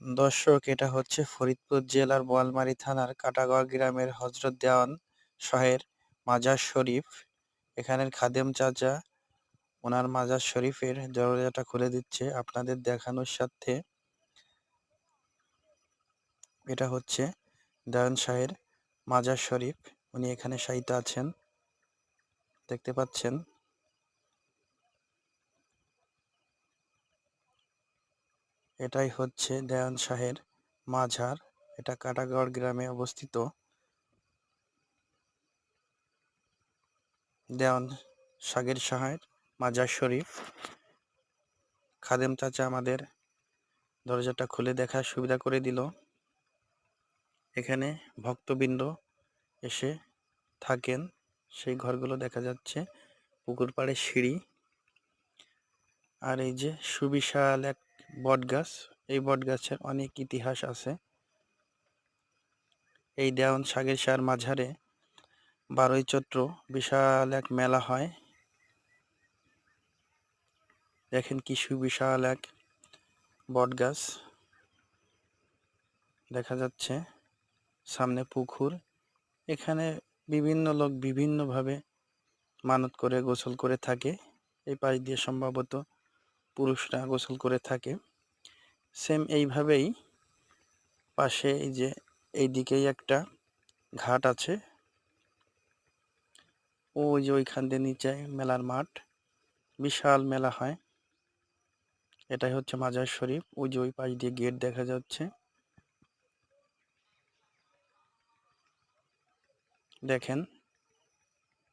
দর্শক, এটা হচ্ছে ফরিদপুর জেলার বোয়ালমারী থানার কাটাগড় গ্রামের হযরত দেওয়ান শাহের মাজার শরীফ। এখানের খাদেম চাচা ওনার মাজার শরীফের দরজাটা খুলে দিচ্ছে আপনাদের দেখানোর স্বার্থে। এটা হচ্ছে দেওয়ান শাহের মাজার শরীফ। উনি এখানে শায়িত আছেন, দেখতে পাচ্ছেন। এটাই হচ্ছে দেওয়ান শাহের মাজার। এটা কাটাগড় গ্রামে অবস্থিত। দেওয়ান শাহের মাজার শরীফ। খাদেম চাচা আমাদের দরজাটা খুলে দেখার সুবিধা করে দিল। এখানে ভক্তবৃন্দ এসে থাকেন, সেই ঘরগুলো দেখা যাচ্ছে। পুকুর পাড়ে সিঁড়ি, আর এই যে সুবিশাল এক বটগাছ। এই বটগাছের অনেক ইতিহাস আছে। এই দেওয়ান শাহের শাহ মাঝারে 12ই চৈত্র বিশাল এক মেলা হয়। দেখেন কি সুবিশাল এক বটগাছ দেখা যাচ্ছে, সামনে পুকুর। এখানে বিভিন্ন লোক বিভিন্নভাবে মানত করে গোসল করে থাকে। এই পাশ দিয়ে সম্ভবত পুরুষরা গোসল করে থাকে। সেম এইভাবেই পাশে এই যে এইদিকেই একটা ঘাট আছে। ওই যে ওইখান দিয়ে নিচে মেলার মাঠ, বিশাল মেলা হয়। এটাই হচ্ছে মাজার শরীফ। ওই যে ওই পাশ দিয়ে গেট দেখা যাচ্ছে, দেখেন।